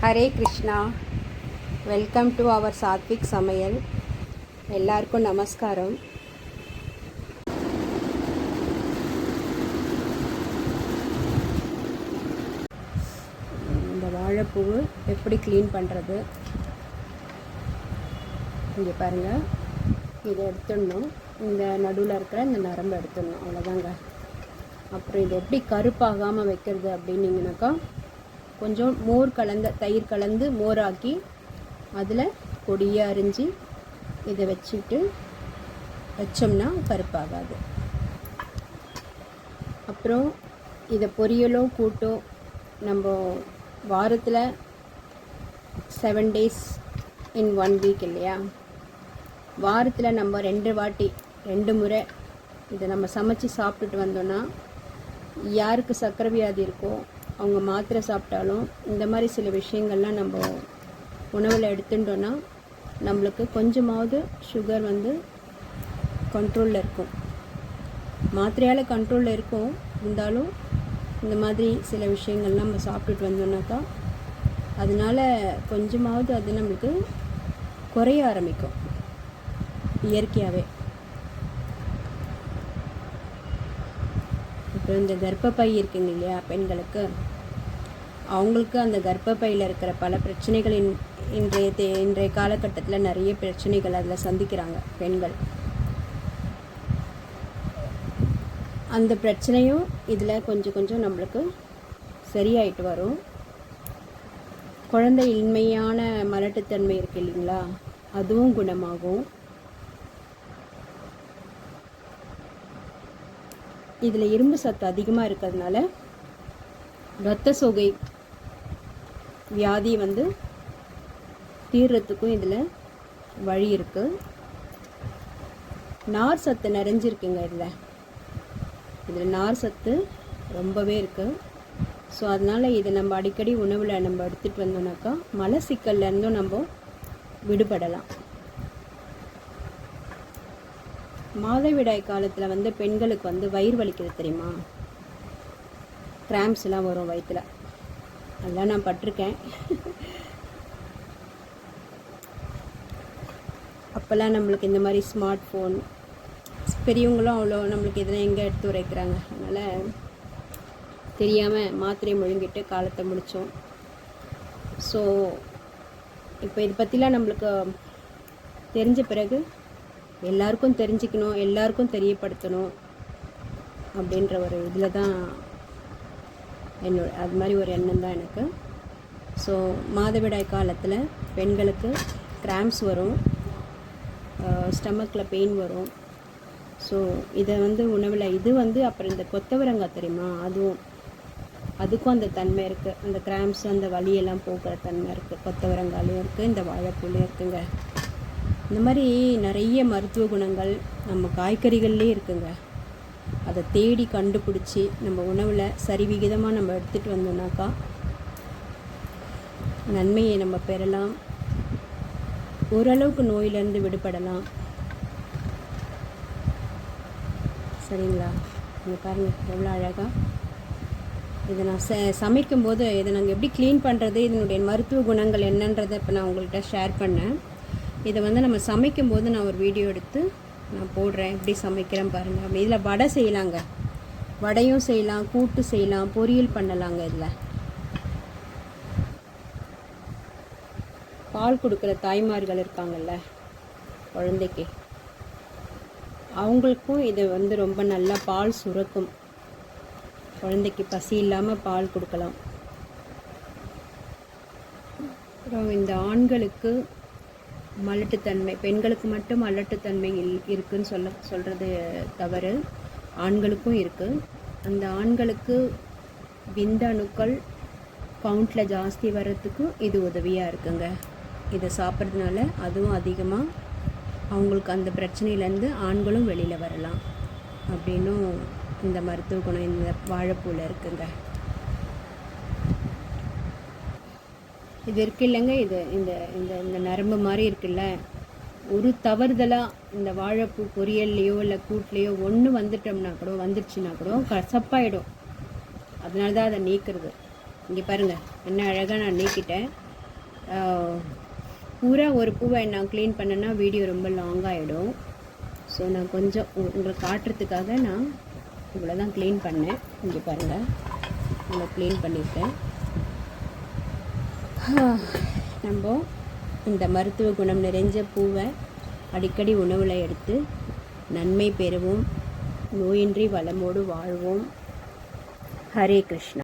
Hare Krishna. Welcome to our Sathvik சமையல். எல்லாருக்கும் நமஸ்காரம். இந்த வாழைப்பூவு எப்படி க்ளீன் பண்ணுறது இங்கே பாருங்கள். இதை எடுத்துடணும். இந்த நடுவில் இருக்கிற இந்த நரம்பு எடுத்துடணும், அவ்வளோதாங்க. அப்புறம் இதை எப்படி கருப்பாகாமல் வைக்கிறது அப்படின்னீங்கனாக்கா, கொஞ்சம் மோர் கலந்த தயிர் கலந்து மோராக்கி அதில் பொடியை அரிஞ்சு இதை வச்சோம்னா கருப்பாகாது. அப்புறம் இதை பொரியலோ கூட்டோ நம்ம வாரத்தில் 7 days in 1 week இல்லையா, வாரத்தில் நம்ம 2 முறை இதை நம்ம சமைச்சு சாப்பிட்டுட்டு வந்தோன்னா, யாருக்கு சர்க்கரை வியாதி இருக்கோ அவங்க மாத்திரை சாப்பிட்டாலும் இந்த மாதிரி சில விஷயங்கள்லாம் நம்ம உணவில் எடுத்துட்டோன்னா நம்மளுக்கு கொஞ்சமாவது சுகர் கண்ட்ரோலில் இருக்கும். மாத்திரையால் கண்ட்ரோலில் இருக்கும், இருந்தாலும் இந்த மாதிரி சில விஷயங்கள்லாம் நம்ம சாப்பிட்டுட்டு வந்தோம்னாக்கா அதனால் கொஞ்சமாவது அது நம்மளுக்கு குறைய ஆரம்பிக்கும் இயற்கையாகவே. அப்புறம் இந்த கர்ப்பப்பை இருக்குங்க இல்லையா பெண்களுக்கு, அவங்களுக்கு அந்த கர்ப்பப்பையில் இருக்கிற பல பிரச்சனைகளின் இன்றைய காலகட்டத்தில் நிறைய பிரச்சனைகள் அதில் சந்திக்கிறாங்க பெண்கள். அந்த பிரச்சனையும் இதில் கொஞ்சம் நம்மளுக்கு சரியாயிட்டு வரும். குழந்தை இன்மையான மலட்டுத்தன்மை இருக்குது இல்லைங்களா, அதுவும் குணமாகும். இதில் இரும்பு சத்து அதிகமாக இருக்கிறதுனால இரத்த சோகை வியாதி தீர்றதுக்கும் இதில் வழி இருக்குது. நார் சத்து நிறைஞ்சிருக்குங்க இதில் நார் சத்து ரொம்பவே இருக்குது. ஸோ அதனால் இதை நம்ம அடிக்கடி உணவில் நம்ம எடுத்துகிட்டு வந்தோம்னாக்கா மலச்சிக்கல்லேருந்தும் நம்ம விடுபடலாம். மாதவிடாய் காலத்தில் பெண்களுக்கு வயிறு வலிக்கிறது தெரியுமா, கிராம்ஸ்லாம் வரும் வயிற்றில், அதெல்லாம் நான் பட்டிருக்கேன். அப்போல்லாம் நம்மளுக்கு இந்த மாதிரி ஸ்மார்ட் ஃபோன், பெரியவங்களும் அவ்வளோ நம்மளுக்கு இதெல்லாம் எங்கே எடுத்து உரைக்கிறாங்க, அதனால் தெரியாமல் மாத்திரை முழுங்கிட்டு காலத்தை முடித்தோம். ஸோ இப்போ இதை பற்றிலாம் நம்மளுக்கு தெரிஞ்ச பிறகு எல்லாருக்கும் தெரிஞ்சுக்கணும், எல்லாருக்கும் தெரியப்படுத்தணும் அப்படின்ற ஒரு இதில் தான் அது மாதிரி ஒரு எண்ணம் தான் எனக்கு. ஸோ மாதவிடாய் காலத்தில் பெண்களுக்கு கிராம்ஸ் வரும், ஸ்டமக்கில் பெயின் வரும். ஸோ இதை உணவில் இது அப்புறம் இந்த கொத்தவரங்காய் தெரியுமா, அதுக்கும் அந்த தன்மை இருக்குது. அந்த கிராம்ஸ் அந்த வலியெல்லாம் போக்குற தன்மை இருக்குது. கொத்தவரங்காலையும் இருக்குது, இந்த வாழைப்பூலையும் இருக்குங்க. இந்த மாதிரி நிறைய மருத்துவ குணங்கள் நம்ம காய்கறிகள்லேயே இருக்குங்க. அதை தேடி கண்டுபிடிச்சி நம்ம உணவில் சரிவிகிதமாக நம்ம எடுத்துகிட்டு வந்தோம்னாக்கா நன்மையை நம்ம பெறலாம். ஓரளவுக்கு நோயிலேருந்து விடுபடலாம். சரிங்களா? நீங்கள் பாருங்கள் எவ்வளோ அழகாக இதை நான் சமைக்கும்போது இதை நாங்கள் எப்படி க்ளீன் பண்ணுறது, இதனுடைய மருத்துவ குணங்கள் என்னன்றதை இப்போ நான் உங்கள்கிட்ட ஷேர் பண்ணேன். இதை நம்ம சமைக்கும்போது நான் ஒரு வீடியோ எடுத்து நான் போடுறேன், எப்படி சமைக்கிறேன் பாருங்கள். அப்படி இதில் வடை செய்யலாங்க, வடையும் செய்யலாம், கூட்டு செய்யலாம், பொரியல் பண்ணலாங்க. இதில் பால் கொடுக்குற தாய்மார்கள் இருக்காங்கல்ல குழந்தைக்கு, அவங்களுக்கும் இது ரொம்ப நல்லா பால் சுரக்கும். குழந்தைக்கு பசி இல்லாமல் பால் கொடுக்கலாம். அப்புறம் இந்த ஆண்களுக்கு மலட்டுத்தன்மை, பெண்களுக்கு மட்டும் மலட்டுத்தன்மை இருக்குதுன்னு சொல்கிறது தவறு, ஆண்களுக்கும் இருக்குது. அந்த ஆண்களுக்கு விந்தணுக்கள் கவுண்டில் ஜாஸ்தி வர்றதுக்கு இது உதவியாக இருக்குங்க. இதை சாப்பிட்றதுனால அதுவும் அதிகமாக அவங்களுக்கு அந்த பிரச்சனையிலேருந்து ஆண்களும் வெளியில் வரலாம் அப்படின்னும் இந்த மருத்துவ குணம் இந்த வாழைப்பூவில் இருக்குங்க. இது இருக்கு இல்லைங்க, இது இந்த இந்த இந்த நரம்பு மாதிரி இருக்குல்ல, ஒரு தவறுதலாக இந்த வாழைப்பூ பொரியல்லையோ இல்லை கூட்லேயோ ஒன்று வந்துடுச்சுன்னா கூட கசப்பாயிடும். அதனால தான் அதை நீக்கிறது. இங்கே பாருங்கள் என்ன அழகாக நான் நீக்கிட்டேன். பூரா ஒரு பூவை நான் க்ளீன் பண்ணேன்னா வீடியோ ரொம்ப லாங் ஆகிடும். ஸோ நான் கொஞ்சம் உங்களுக்கு காட்டுறதுக்காக நான் இவ்வளோ தான் க்ளீன் பண்ணேன். இங்கே பாருங்கள், இவ்வளோ க்ளீன் பண்ணியிருக்கேன். நம்ம இந்த மருத்துவ குணம் நிறைஞ்ச பூவை அடிக்கடி உணவில் எடுத்து நன்மை பெறுவோம், நோயின்றி வளமோடு வாழ்வோம். ஹரே கிருஷ்ணா.